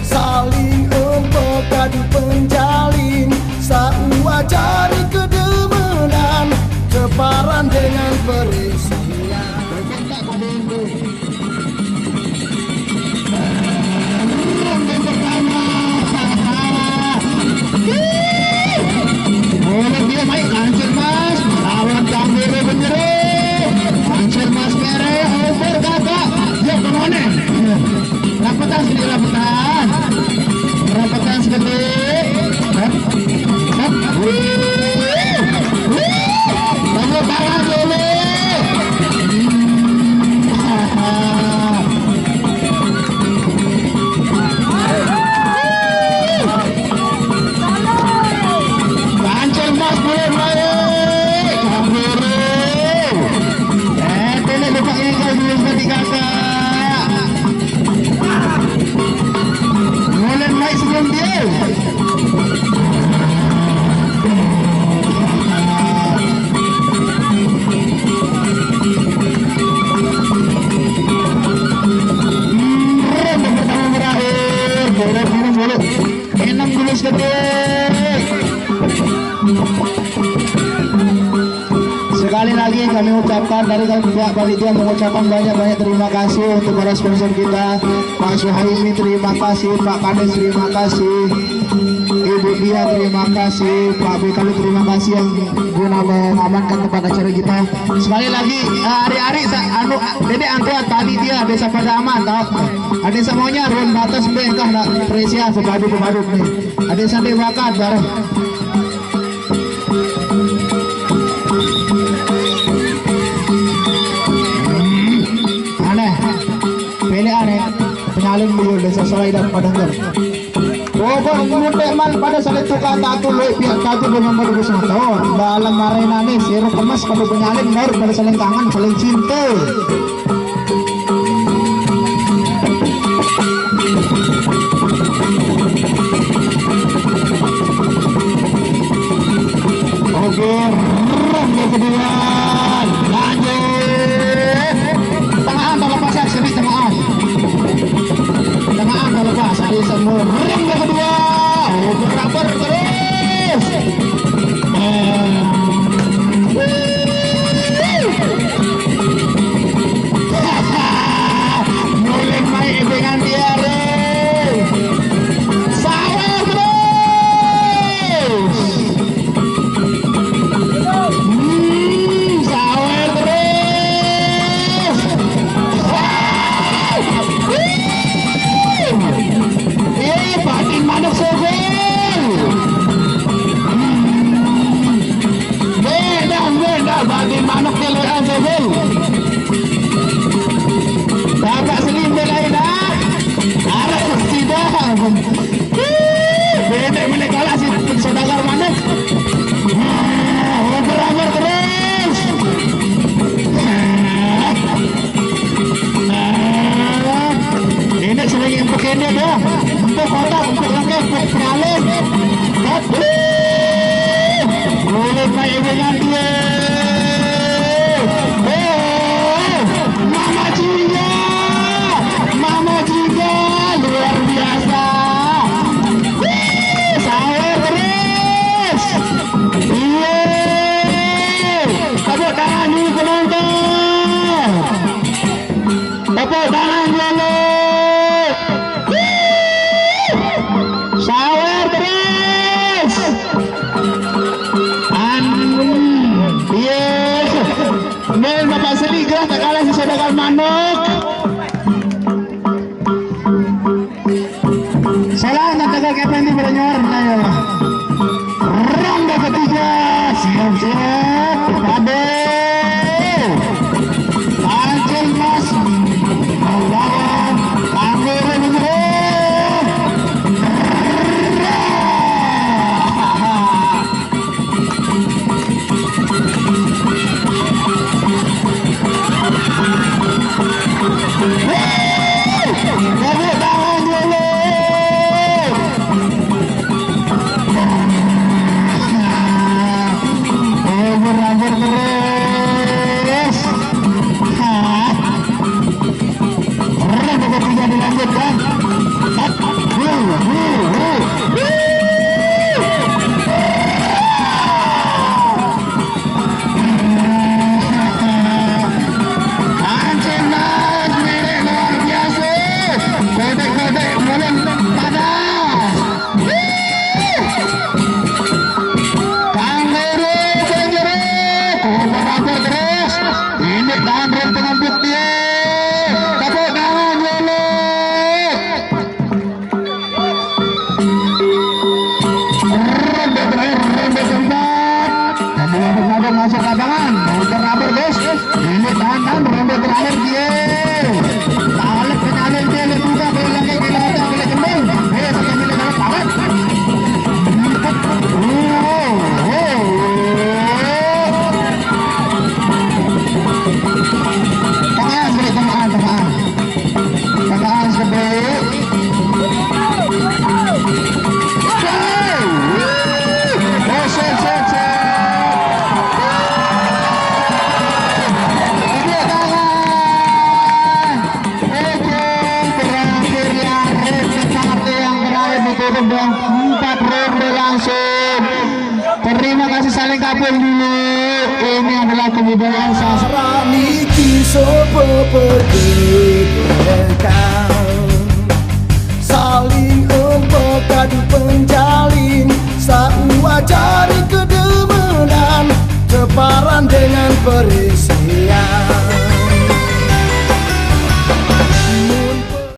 Saling empok kadu penjalin, sauajari kedemenan, keparan dengan perisian. Boleh dia main kancil mas, lawan Kamere penjero, kancil mas kere, over kakak, ya kemana? Rapatan sekali rapatan sekali. Tunggu tangan dulu. Kancil mas boleh main, Kamere. Tidak lupa yang kau dulu seperti kakak. Boleh naik sebelum dia. Pertama berakhir. Boleh. 6 detik. Sekali lagi kami ucapkan dari pihak panitia mengucapkan banyak-banyak terima kasih untuk para sponsor kita, Pak Suhaimi terima kasih, Pak Kades terima kasih, Ibu Dia terima kasih, Pak Bekalu terima kasih yang guna mengamankan tempat acara kita. Sekali lagi hari-hari Dedek Angkuat tadi dia desa pada aman tau. Ada semuanya ruang batas bengkah nak presia pemadu nih. Ada sandi bakat bareng. Aneh penyalin beliau desa Solai dan Padanggar. Pokok mutek man pada salit tukar tatu loh pihak tatu dengan berdua tahun dalam arena nih sirup kemas pada penyalin baru pada saling kangen saling cinta. Oke, yang kedua lanjut tengah lepas sini tengah lepas ada semua ring yang kedua beraper terus mulai main dengan dia sawer terus sawer terus tutup dengan 4 ronde langsung. Terima kasih, saling kapung dulu. Ini adalah kebudayaan sastra. Raniki sopo pergedekan, saling empok kadu penjalin, sauajari kedemenan, keparan dengan peri.